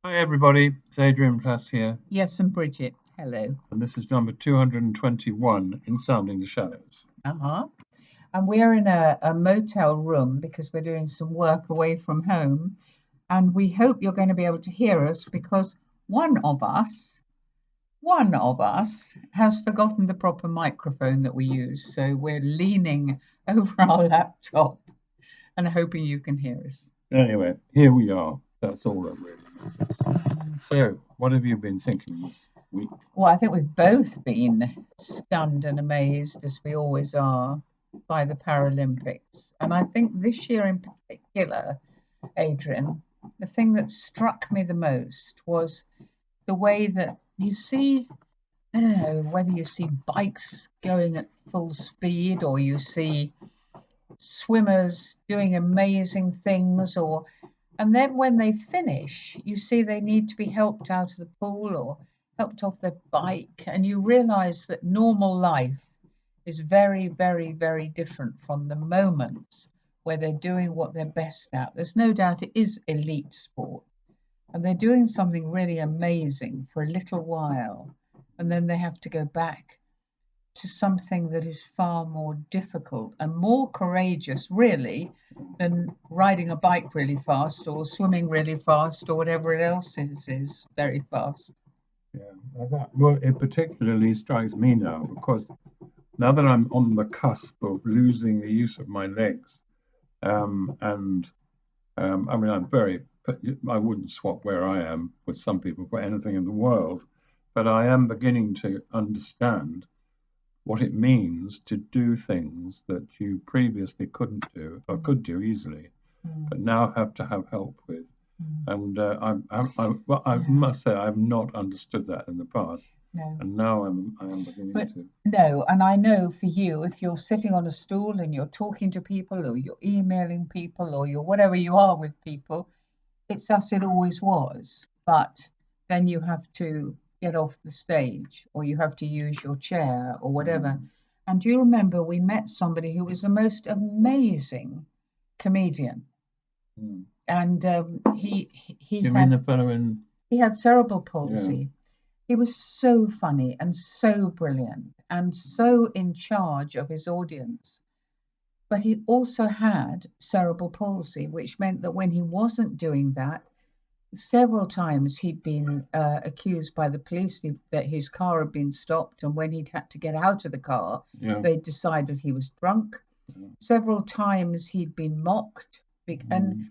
Hi everybody, it's Adrian Plass here, Yes, and Bridget. Hello. and this is number 221 in Sounding the Shadows. Uh-huh. And we're in a motel room because we're doing some work away from home. And we hope you're going to be able to hear us because one of us, one of us has forgotten the proper microphone that we use. So we're leaning over our laptop and hoping you can hear us. Anyway, here we are. That's all that really matters. So, what have you been thinking this week? Well, I think we've both been stunned and amazed, as we always are, by the Paralympics. And I think this year in particular, Adrian, the thing that struck me the most was the way that you see, I don't know, whether you see bikes going at full speed or you see swimmers doing amazing things, or and then when they finish, you see they need to be helped out of the pool or helped off their bike, and you realize that normal life is very, very, very different from the moments where they're doing what they're best at. There's no doubt it is elite sport, and they're doing something really amazing for a little while, and then they have to go back to something that is far more difficult and more courageous, really, than riding a bike really fast or swimming really fast or whatever else is very fast. Well, it particularly strikes me now because now that I'm on the cusp of losing the use of my legs, and I mean, I wouldn't swap where I am with some people for anything in the world, but I am beginning to understand what it means to do things that you previously couldn't do or could do easily, but Mm, now have to have help with. mm. And well, I Yeah, must say I've not understood that in the past, no. and now I am beginning But to. no, and I know for you, if you're sitting on a stool and you're talking to people or you're emailing people or you're whatever you are with people, it's as it always was. But then you have to get off the stage or you have to use your chair or whatever. Mm, And do you remember we met somebody who was the most amazing comedian? mm. And You mean the fellow in? he had cerebral Yeah. palsy. He was so funny and so brilliant and so in charge of his audience. But he also had cerebral palsy, which meant that when he wasn't doing that, several times he'd been accused by the police that his car had been stopped, and when he'd had to get out of the car, Yeah. they decided he was drunk. Yeah. Several times he'd been mocked, and Mm.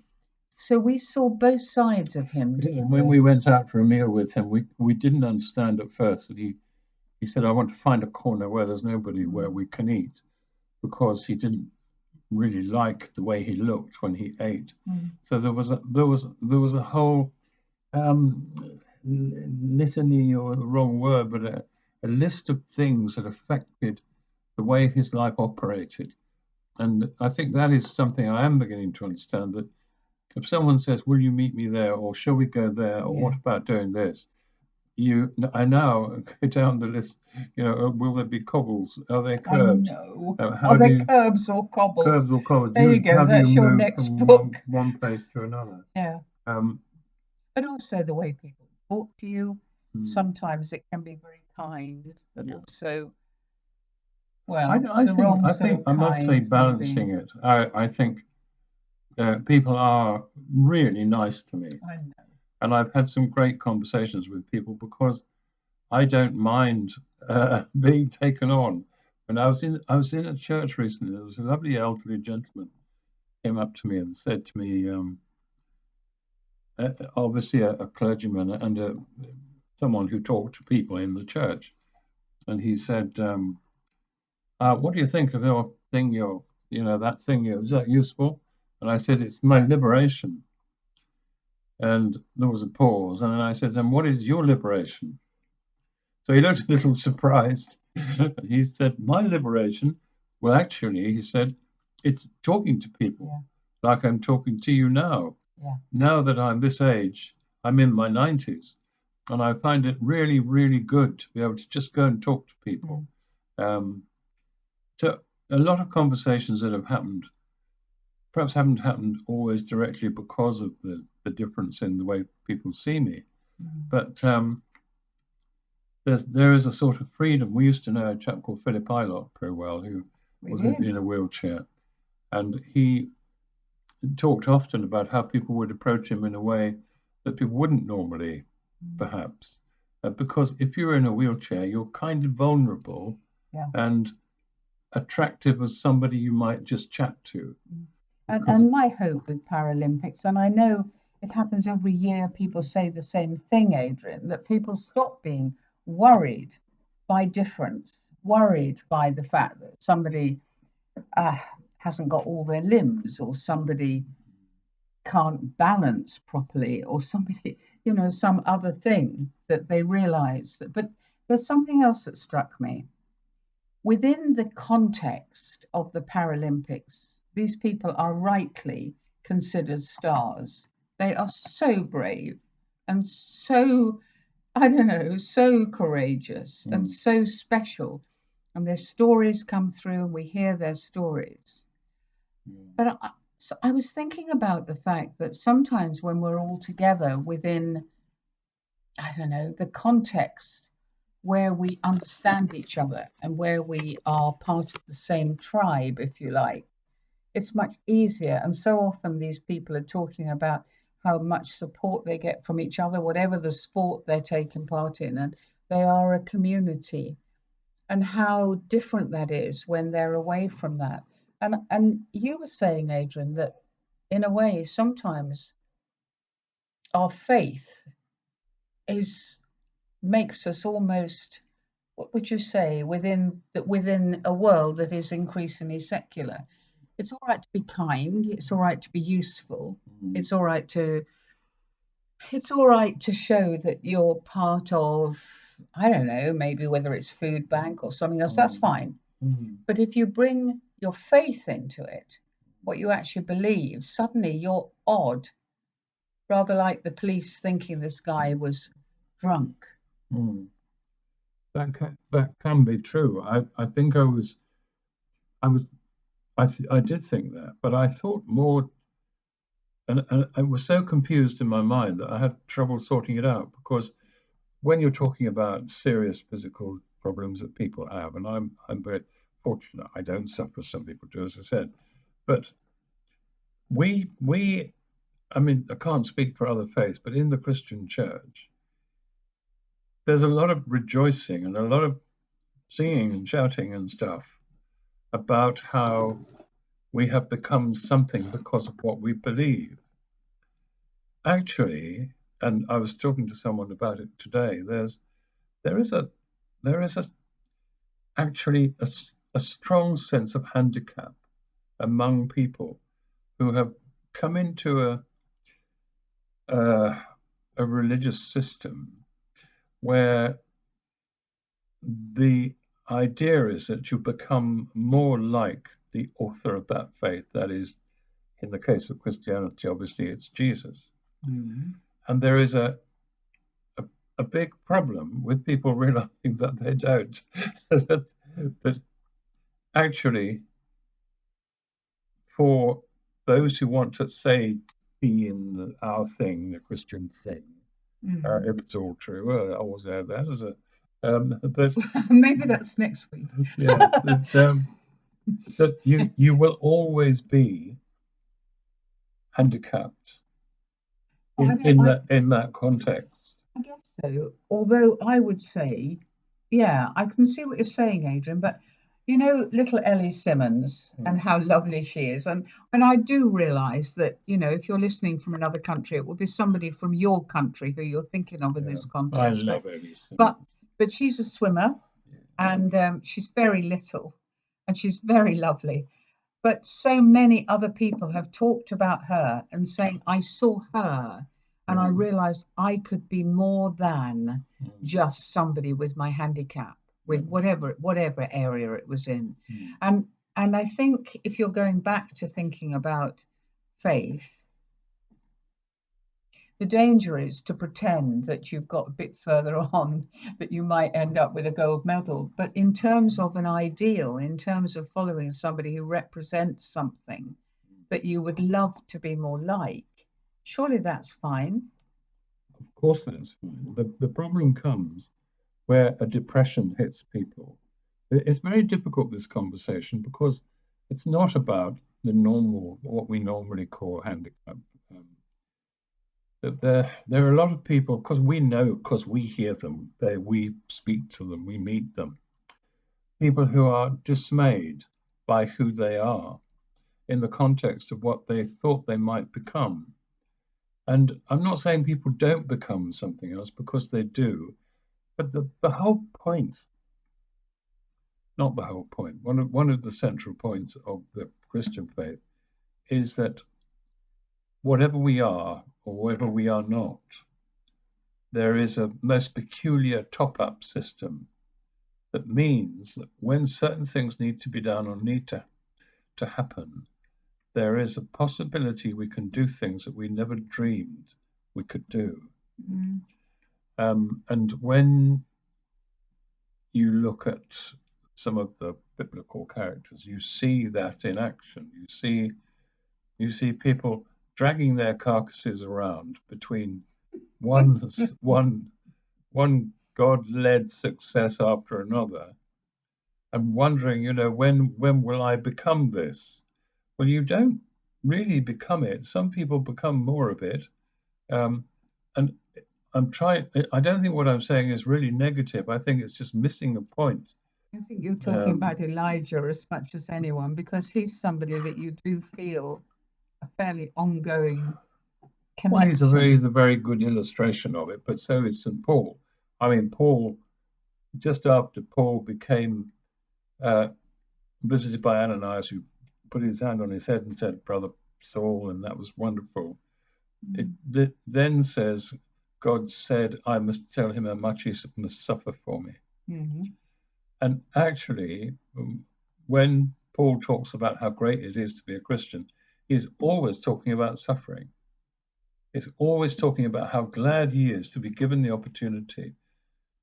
so we saw both sides of him, Yeah, didn't when we? we went out for a meal with him, we didn't understand at first that he said, "I want to find a corner where there's nobody where Mm, we can eat," because he didn't really like the way he looked when he ate. mm, So there was a whole um, litany, or the wrong word, but a list of things that affected the way his life operated. And I think that is something I am beginning to understand, that if someone says, "Will you meet me there?" or "Shall we go there?" or yeah, "What about doing this?" I now go down the list. Will there be cobbles? Are there I curbs? know. Are How do there you curbs or cobbles? curbs or cobbles? There you go. How do you That's your move next from book. one place to another? Yeah. Um, But also the way people talk to you. mm, Sometimes it can be very kind, but yeah. also, I, well, I the think wrong I sort think of I must say kind, maybe. balancing it. I think people are really nice to me, I know. and I've had some great conversations with people because I don't mind being taken on. When I was in a church recently, there was a lovely elderly gentleman came up to me and said to me, obviously a clergyman and someone who talked to people in the church, and he said, "What do you think of your thing? That thing. Is that useful?" And I said, "It's my liberation." And there was a pause, and then I said, "And what is your liberation?" So he looked a little surprised. He said, "My liberation, well, actually," he said, "it's talking to people Yeah, like I'm talking to you now. yeah. Now that I'm this age, I'm in my 90s, and I find it really, really good to be able to just go and talk to people." Mm, Um, so a lot of conversations that have happened perhaps haven't happened always directly because of the difference in the way people see me. But there is a sort of freedom. We used to know a chap called Philip Eilert very well, who was in a wheelchair, and he talked often about how people would approach him in a way that people wouldn't normally, perhaps, because if you're in a wheelchair, you're kind of vulnerable and attractive as somebody you might just chat to. And my hope with Paralympics, and I know it happens every year, people say the same thing, Adrian, that people stop being worried by difference, worried by the fact that somebody hasn't got all their limbs, or somebody can't balance properly, or somebody, some other thing, that they realize that. But there's something else that struck me. Within the context of the Paralympics, these people are rightly considered stars. They are so brave and so, I don't know, so courageous and so special. And their stories come through and we hear their stories. But I was thinking about the fact that sometimes when we're all together within, I don't know, the context where we understand each other and where we are part of the same tribe, if you like, it's much easier. And so often these people are talking about how much support they get from each other, whatever the sport they're taking part in, and they are a community, and how different that is when they're away from that. And you were saying, Adrian, that in a way, sometimes our faith makes us almost, what would you say, within a world that is increasingly secular. It's all right to be kind, it's all right to be useful, it's all right to show that you're part of, I don't know, maybe whether it's food bank or something else, that's fine. But if you bring your faith into it, what you actually believe, suddenly you're odd, rather like the police thinking this guy was drunk. That can be true. I think I did think that, but I thought more, and I was so confused in my mind that I had trouble sorting it out, because when you're talking about serious physical problems that people have, and I'm very fortunate, I don't suffer, some people do, as I said, but we I mean, I can't speak for other faiths, but in the Christian church, there's a lot of rejoicing and a lot of singing and shouting and stuff about how we have become something because of what we believe. Actually, and I was talking to someone about it today, there is actually a strong sense of handicap among people who have come into a religious system where the idea is that you become more like the author of that faith. That is, in the case of Christianity, obviously it's Jesus. And there is a big problem with people realizing that they don't. that actually, for those who want to say, be in our thing, the Christian thing, if it's all true, well, I always add that as a maybe that's next week. Yeah, that you will always be handicapped in that context. I guess so. Although I would say, yeah, I can see what you're saying, Adrian, but you know, little Ellie Simmons and how lovely she is. And I do realize that, if you're listening from another country, it will be somebody from your country who you're thinking of in this context. I love Ellie Simmons. But she's a swimmer, and she's very little and she's very lovely. But so many other people have talked about her and saying, I saw her and I realized I could be more than just somebody with my handicap, with whatever area it was in. And I think if you're going back to thinking about faith, the danger is to pretend that you've got a bit further on, that you might end up with a gold medal. But in terms of an ideal, in terms of following somebody who represents something, that you would love to be more like, surely that's fine. Of course, that's fine. The problem comes where a depression hits people. It's very difficult, this conversation, because it's not about the normal, what we normally call handicap. There are a lot of people, because we know, because we hear them, we speak to them, we meet them, people who are dismayed by who they are in the context of what they thought they might become. And I'm not saying people don't become something else, because they do, but the whole point, not the whole point, one of the central points of the Christian faith is that whatever we are or whatever we are not, there is a most peculiar top-up system that means that when certain things need to be done or need to happen, there is a possibility we can do things that we never dreamed we could do. Mm. And when you look at some of the biblical characters, you see that in action. You see people dragging their carcasses around between one God-led success after another, and wondering, when will I become this? Well, you don't really become it. Some people become more of it, and I don't think what I'm saying is really negative. I think it's just missing a point. I think you're talking about Elijah as much as anyone, because he's somebody that you do feel a fairly ongoing Well, connection. he's a very good illustration of it, but so is St. Paul. I mean, Paul, just after Paul became visited by Ananias, who put his hand on his head and said, "Brother Saul," and that was wonderful. It then says, God said, "I must tell him how much he must suffer for me." Mm-hmm. And actually, when Paul talks about how great it is to be a Christian, he's always talking about suffering. He's always talking about how glad he is to be given the opportunity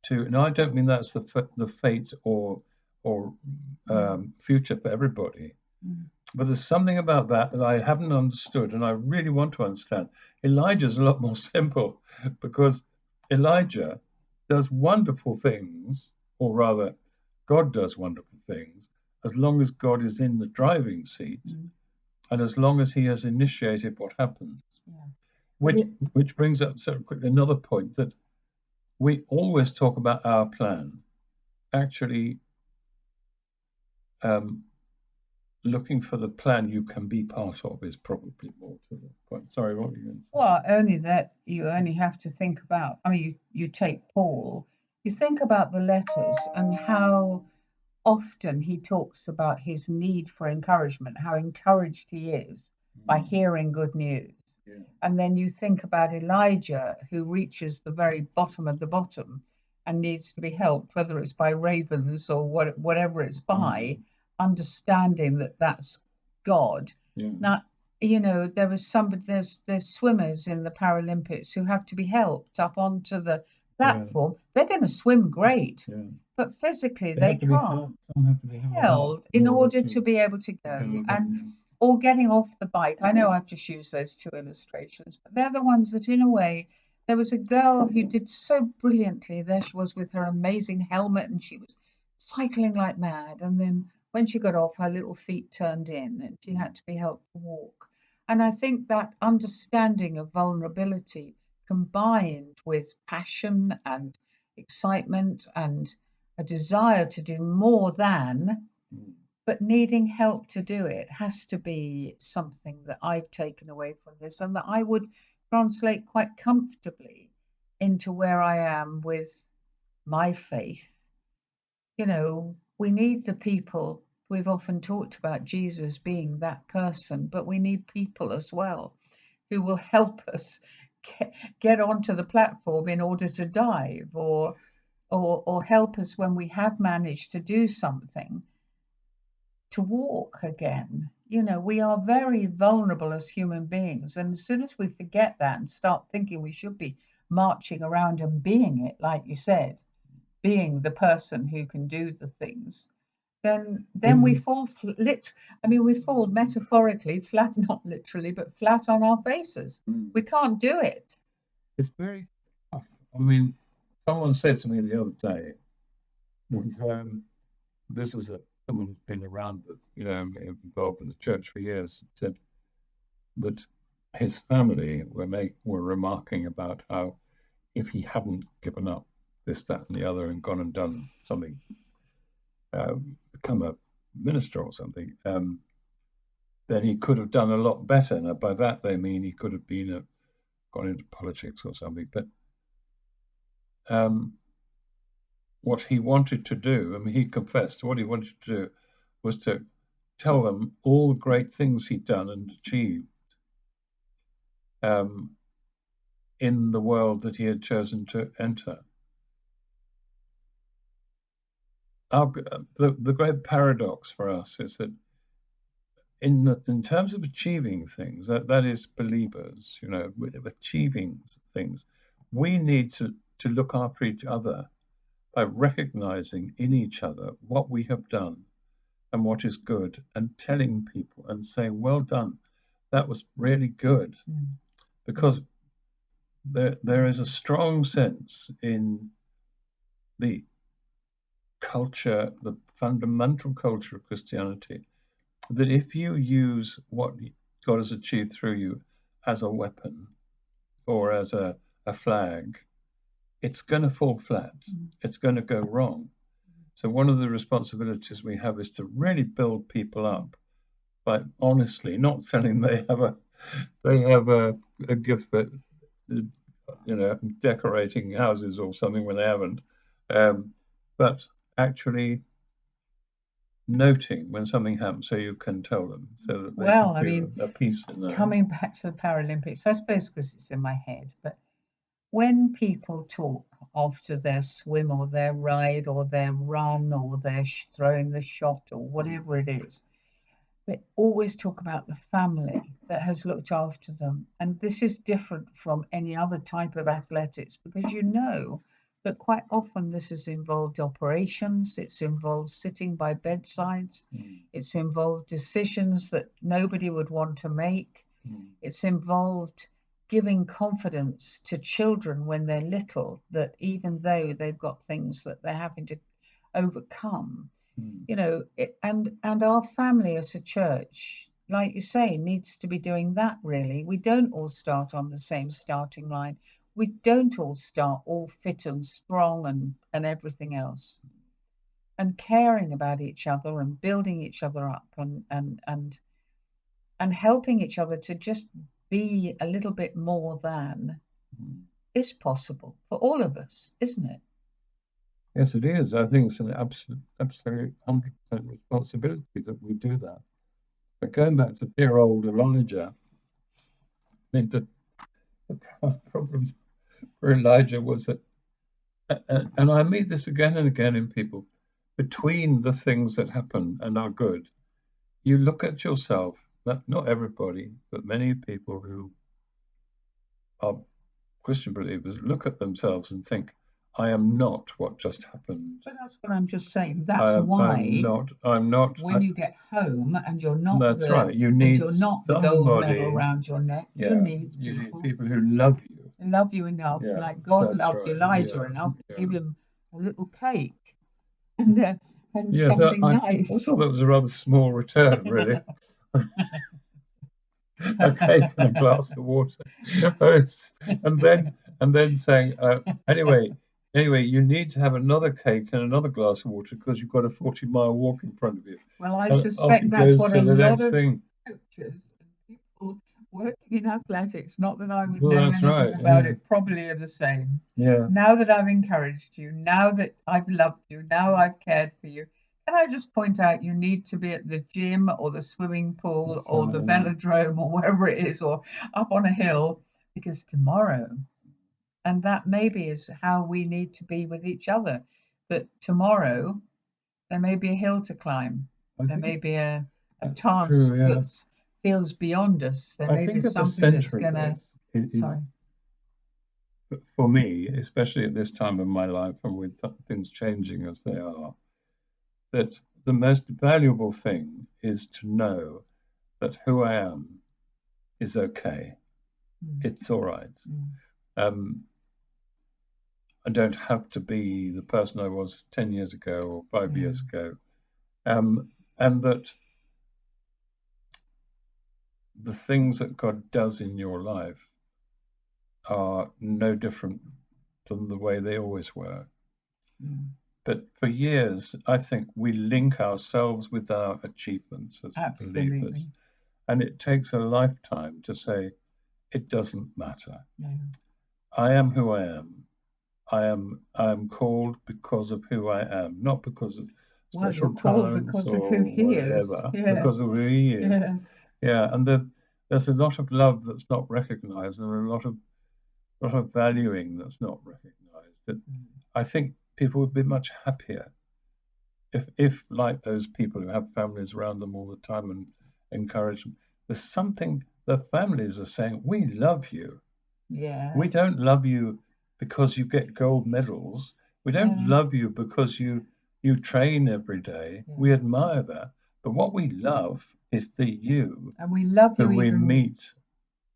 to. And I don't mean that's the fate or future for everybody, but there's something about that I haven't understood, and I really want to understand. Elijah's a lot more simple, because Elijah does wonderful things, or rather, God does wonderful things, as long as God is in the driving seat, and as long as he has initiated what happens. Yeah. Which brings up so quickly another point, that we always talk about our plan. Actually, looking for the plan you can be part of is probably more to the point. Sorry, what were you going to say? Well, only that you only have to think about, I mean, you take Paul, you think about the letters and how often he talks about his need for encouragement, how encouraged he is by hearing good news. Yeah. And then you think about Elijah, who reaches the very bottom of the bottom and needs to be helped, whether it's by ravens or whatever it's by, understanding that that's God. Yeah. Now, there was somebody, there's swimmers in the Paralympics who have to be helped up onto the platform. Yeah. They're going to swim great, but physically they can't. Some have to be held in order to be able to go, and or getting off the bike. I know I've just used those two illustrations, but they're the ones that, in a way, there was a girl who did so brilliantly. There she was with her amazing helmet, and she was cycling like mad. And then when she got off, her little feet turned in, and she had to be helped to walk. And I think that understanding of vulnerability, combined with passion and excitement and a desire to do more than, but needing help to do it, has to be something that I've taken away from this, and that I would translate quite comfortably into where I am with my faith. We need the people. We've often talked about Jesus being that person, but we need people as well who will help us get onto the platform in order to dive, or help us when we have managed to do something to walk again. We are very vulnerable as human beings, and as soon as we forget that and start thinking we should be marching around and being it, like you said, being the person who can do the things, then we fall we fall metaphorically flat, not literally, but flat on our faces. We can't do it. It's very tough. I mean, someone said to me the other day that this was someone who's been around, involved in the church for years, said that his family were remarking about how if he hadn't given up this, that, and the other, and gone and done something, become a minister or something, then he could have done a lot better. Now, by that they mean he could have gone into politics or something. But what he wanted to do, I mean, he confessed what he wanted to do was to tell them all the great things he'd done and achieved in the world that he had chosen to enter. The great paradox for us is that in terms of achieving things, that is believers, achieving things, we need to look after each other by recognizing in each other what we have done and what is good, and telling people and saying, well done, that was really good. Because there is a strong sense in the culture, the fundamental culture of Christianity, that if you use what God has achieved through you as a weapon or as a flag, it's going to fall flat. It's going to go wrong. So one of the responsibilities we have is to really build people up by honestly not telling they have a gift that decorating houses or something when they haven't, but actually noting when something happens so you can tell them, so that they can feel a piece in there. Coming back to the Paralympics, I suppose because it's in my head, but when people talk after their swim or their ride or their run or their throwing the shot or whatever it is, they always talk about the family that has looked after them. And this is different from any other type of athletics, because that quite often this has involved operations, it's involved sitting by bedsides, it's involved decisions that nobody would want to make, it's involved giving confidence to children when they're little, that even though they've got things that they're having to overcome, and our family as a church, like you say, needs to be doing that. Really, we don't all start on the same starting line. We don't all start all fit and strong and everything else. And caring about each other and building each other up and helping each other to just be a little bit more than is possible for all of us, isn't it? Yes, it is. I think it's an absolute 100% responsibility that we do that. But going back to dear old Elijah, I mean, the problem for Elijah was that, and I meet this again and again in people, between the things that happen and are good, you look at yourself, not everybody, but many people who are Christian believers look at themselves and think, I am not what just happened. But that's what I'm just saying. That's why I'm not. When you get home and you're not that's right. You need the gold medal around your neck. Yeah, you need people who love you. Love you enough, like God loved Elijah enough to give him a little cake and something nice. I thought that was a rather small return, really. A cake and a glass of water, and then saying, anyway, you need to have another cake and another glass of water because you've got a 40-mile walk in front of you. Well, I suspect that's what a lot of coaches and people working in athletics, not that I would know anything about it, probably are the same. Yeah. Now that I've encouraged you, now that I've loved you, now I've cared for you, can I just point out you need to be at the gym or the swimming pool or the velodrome or wherever it is, or up on a hill, because tomorrow, and that maybe is how we need to be with each other, that tomorrow there may be a hill to climb. There may be a task that feels beyond us. There may be something that's going to... For me, especially at this time of my life and with things changing as they are, that the most valuable thing is to know that who I am is okay. It's all right. I don't have to be the person I was 10 years ago or 5 years ago. And that the things that God does in your life are no different than the way they always were. But for years, I think we link ourselves with our achievements as believers. And it takes a lifetime to say, it doesn't matter. I am who I am. I am called because of who I am, not because of special talents because or of who he is. whatever, because of who he is. Yeah, and there's a lot of love that's not recognized, and a lot of valuing that's not recognized. That I think people would be much happier if like those people who have families around them all the time and encourage them. There's something the families are saying, we love you. We don't love you because you get gold medals. We don't love you because you train every day. We admire that. But what we love is and we love that you we even, meet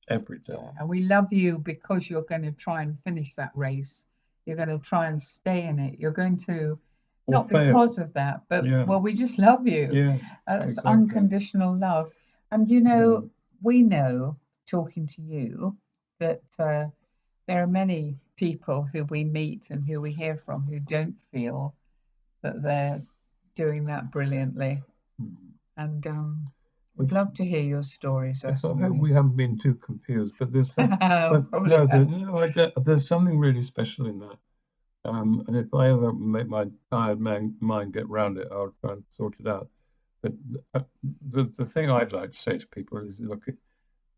every day. and we love you because you're going to try and finish that race. You're going to try and stay in it. You're going to, not because of that, but well, we just love you. It's exactly. unconditional love. And we know, talking to you, that there are many people who we meet and who we hear from who don't feel that they're doing that brilliantly. And we'd love to hear your stories. I hope we haven't been too confused, but there's there's something really special in that. And if I ever make my tired mind get round it, I'll try and sort it out. But the thing I'd like to say to people is, look,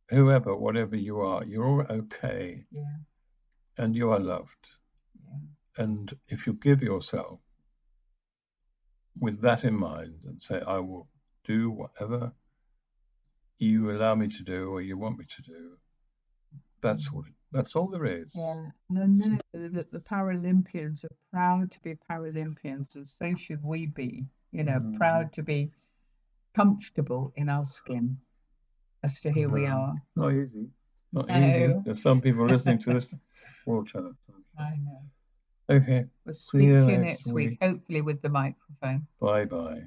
whoever, whatever you are, you're all okay. And you are loved. And if you give yourself with that in mind and say, I will do whatever you allow me to do or you want me to do, that's all there is. And I know that the Paralympians are proud to be Paralympians, and so should we be, proud to be comfortable in our skin as to who we are. Not easy. Not easy. There's some people listening to this World Challenge. I know. Okay. We'll speak to you next week, hopefully with the microphone. Bye-bye.